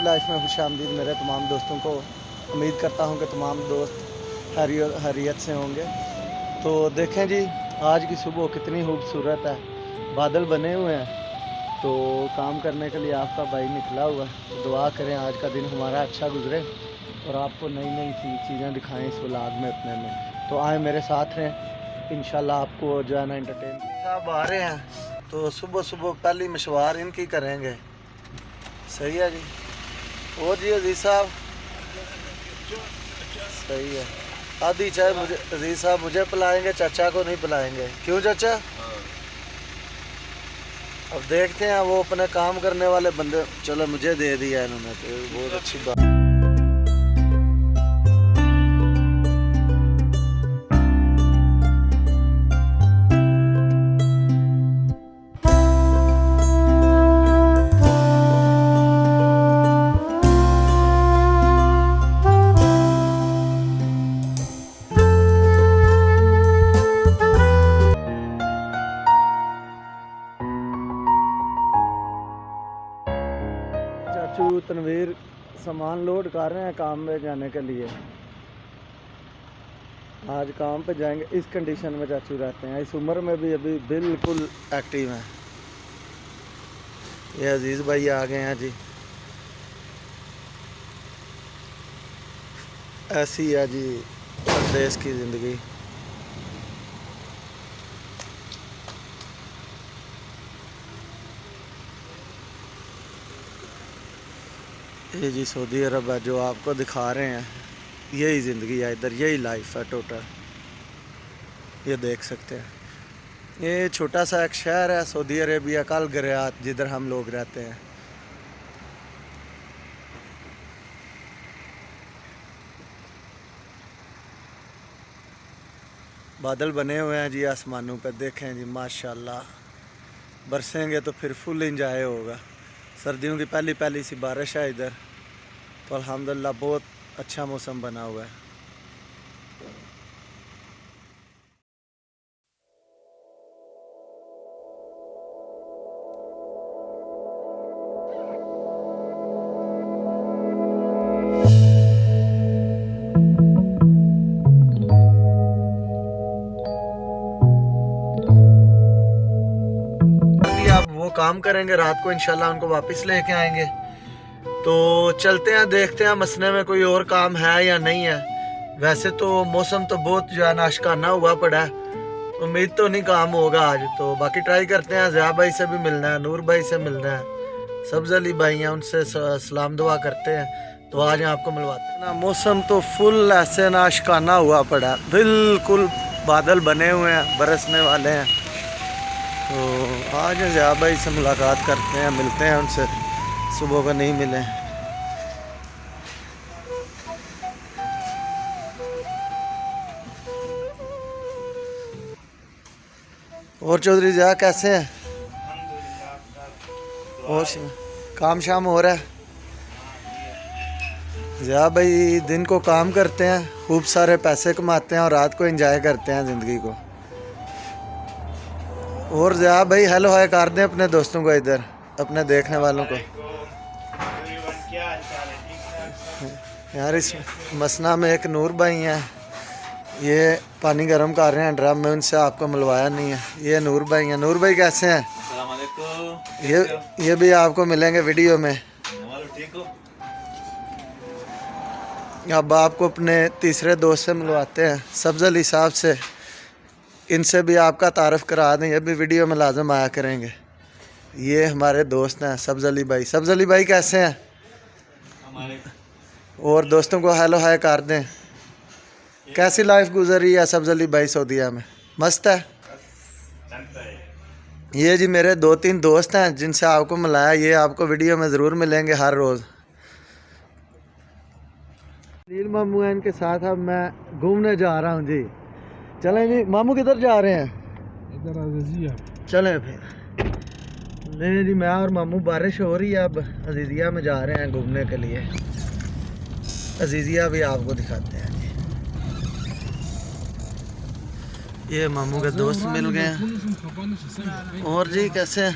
Life में खुश आमदीद मेरे तमाम दोस्तों को। उम्मीद करता हूँ कि तमाम दोस्त खैरियत से होंगे। तो देखें जी, आज की सुबह कितनी खूबसूरत है, बादल बने हुए हैं। तो काम करने के लिए आपका भाई निकला हुआ है। तो दुआ करें आज का दिन हमारा अच्छा गुजरे और आपको नई नई चीज़ें दिखाएं इस व्लॉग में अपने में। तो आए मेरे साथ रहें, इंशाल्लाह आपको जो है ना एंटरटेन साहब आ रहे हैं। तो सुबह सुबह पहली मशवार इनकी करेंगे। सही है जी। और जी अजीज़ साहब सही है। आधी चाय मुझे अजीज़ साहब मुझे पिलाएंगे, चाचा को नहीं पिलाएंगे। क्यों चाचा? अब देखते हैं, वो अपने काम करने वाले बंदे, चलो मुझे दे दिया इन्होंने, तो बहुत अच्छी बात। चाचू तनवीर सामान लोड कर रहे हैं काम में जाने के लिए। आज काम पे जाएंगे। इस कंडीशन में चाचू रहते हैं, इस उम्र में भी अभी बिल्कुल एक्टिव हैं। ये अजीज़ भाई आ गए हैं जी। ऐसी है जी परदेश की ज़िंदगी। ये जी सऊदी अरब है जो आपको दिखा रहे हैं। यही ज़िंदगी है इधर, यही लाइफ है टोटल। ये देख सकते हैं, ये छोटा सा एक शहर है सऊदी अरेबिया कल गरियात, जिधर हम लोग रहते हैं। बादल बने हुए हैं जी आसमानों पे, देखें जी माशाल्लाह। बरसेंगे तो फिर फुल इंजॉय होगा। सर्दियों की पहली पहली सी बारिश है इधर, तो अल्हम्दुलिल्लाह बहुत अच्छा मौसम बना हुआ है। अब वो काम करेंगे, रात को इंशाल्लाह उनको वापस लेके आएंगे। तो चलते हैं, देखते हैं मसने में कोई और काम है या नहीं है। वैसे तो मौसम तो बहुत जो है ना आशिकाना हुआ पड़ा है, उम्मीद तो नहीं काम होगा आज। तो बाकी ट्राई करते हैं। ज़िया भाई से भी मिलना है, नूर भाई से मिलना है, सब्ज़ अली भाई हैं, उनसे सलाम दुआ करते हैं। तो आज आपको मिलवाते हैं ना। मौसम तो फुल ऐसे ना आशिकाना हुआ पड़ा है, बिल्कुल बादल बने हुए हैं, बरसने वाले हैं। तो आज ज़िया भाई से मुलाकात करते हैं, मिलते हैं उनसे, सुबह को नहीं मिले। और चौधरी ज़िया कैसे हैं? और काम शाम हो रहा है? ज़िया भाई दिन को काम करते हैं, खूब सारे पैसे कमाते हैं और रात को एंजॉय करते हैं ज़िंदगी को। और ज़िया भाई हेलो हाय कर दें अपने दोस्तों को, इधर अपने देखने वालों को। यार इस मसना में एक नूर भाई हैं, ये पानी गर्म कर रहे हैं ड्रम में, उनसे आपको मिलवाया नहीं है। ये नूर भाई हैं। नूर भाई कैसे हैं? ये भी आपको मिलेंगे वीडियो में। अब आपको अपने तीसरे दोस्त से मिलवाते हैं, सब्ज़ अली साहब से। इनसे भी आपका तारफ़ करा दें, ये भी वीडियो में लाजम आया करेंगे। ये हमारे दोस्त हैं सब्ज़ अली भाई। सब्ज़ अली भाई कैसे हैं? और दोस्तों को हेलो हाय कर दें। कैसी लाइफ गुजरी है सब्ज़ अली भाई सऊदीया में? मस्त है। ये जी मेरे 2-3 दोस्त हैं जिनसे आपको मिलाया, ये आपको वीडियो में ज़रूर मिलेंगे हर रोज़। नील मामू हैं, इनके साथ अब मैं घूमने जा रहा हूँ जी। चलें जी। मामू किधर जा रहे हैं? इधर अजीज़िया। चलें फिर। नहीं जी, मैं और मामू, बारिश हो रही है, अब अजीज़िया में जा रहे हैं घूमने के लिए। अजीज़िया भी आपको दिखाते हैं जी। ये मामू के दोस्त मिल गए हैं। और जी कैसे हैं?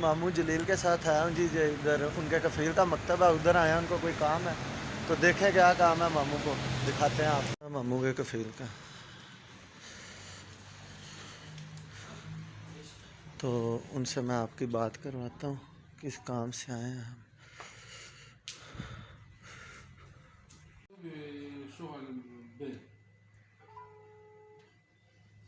मामू जलील के साथ आया हूँ जी, इधर उनके कफ़ील का मकतब है, उधर आया उनको कोई काम है, तो देखें क्या काम है, मामू को दिखाते हैं आप मामू के कफ़ील का। तो उनसे मैं आपकी बात करवाता हूँ किस काम से आए हैं हम।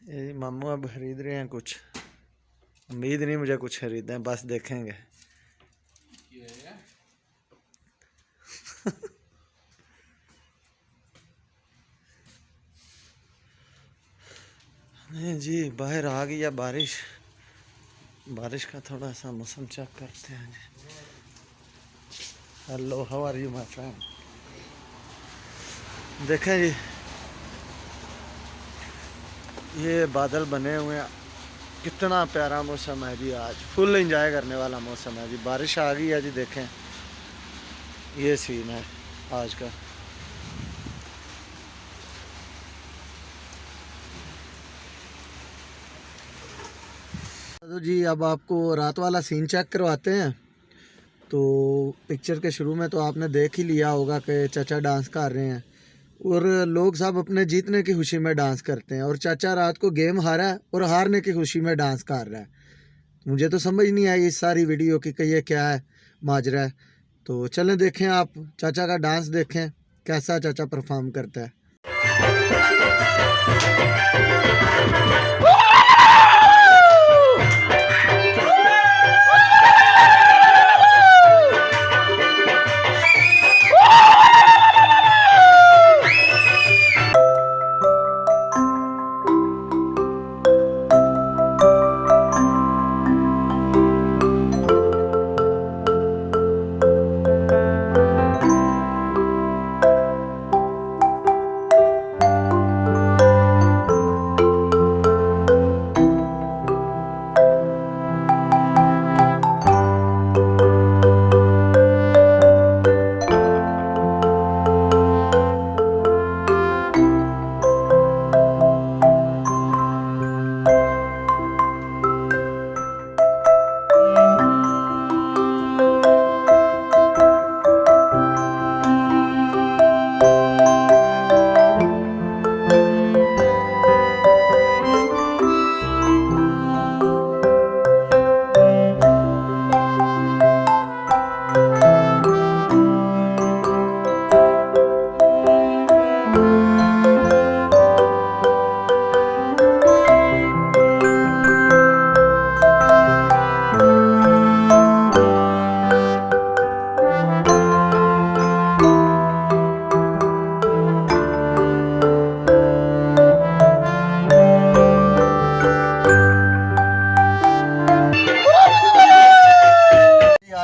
ये मामू अब खरीद रहे हैं कुछ, उम्मीद नहीं मुझे कुछ खरीदें, बस देखेंगे। नहीं जी, बाहर आ गई है बारिश, बारिश का थोड़ा सा मौसम चेक करते हैं जी। Hello, how are you my friend. देखें जी, ये बादल बने हुए हैं, कितना प्यारा मौसम है जी, आज फुल एंजॉय करने वाला मौसम है जी। बारिश आ गई है जी, देखें ये सीन है आज का। तो जी अब आपको रात वाला सीन चेक करवाते हैं। तो पिक्चर के शुरू में तो आपने देख ही लिया होगा कि चाचा डांस कर रहे हैं और लोग सब अपने जीतने की खुशी में डांस करते हैं, और चाचा रात को गेम हारा है और हारने की खुशी में डांस कर रहा है। मुझे तो समझ नहीं आई इस सारी वीडियो की कि ये क्या है माजरा है। तो चलें देखें, आप चाचा का डांस देखें कैसा चाचा परफॉर्म करता है।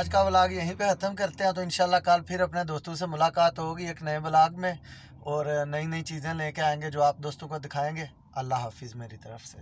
आज का व्लॉग यहीं पे ख़त्म करते हैं। तो इंशाल्लाह कल फिर अपने दोस्तों से मुलाकात होगी एक नए व्लॉग में, और नई नई चीज़ें लेके आएंगे जो आप दोस्तों को दिखाएंगे। अल्लाह हाफिज़ मेरी तरफ से।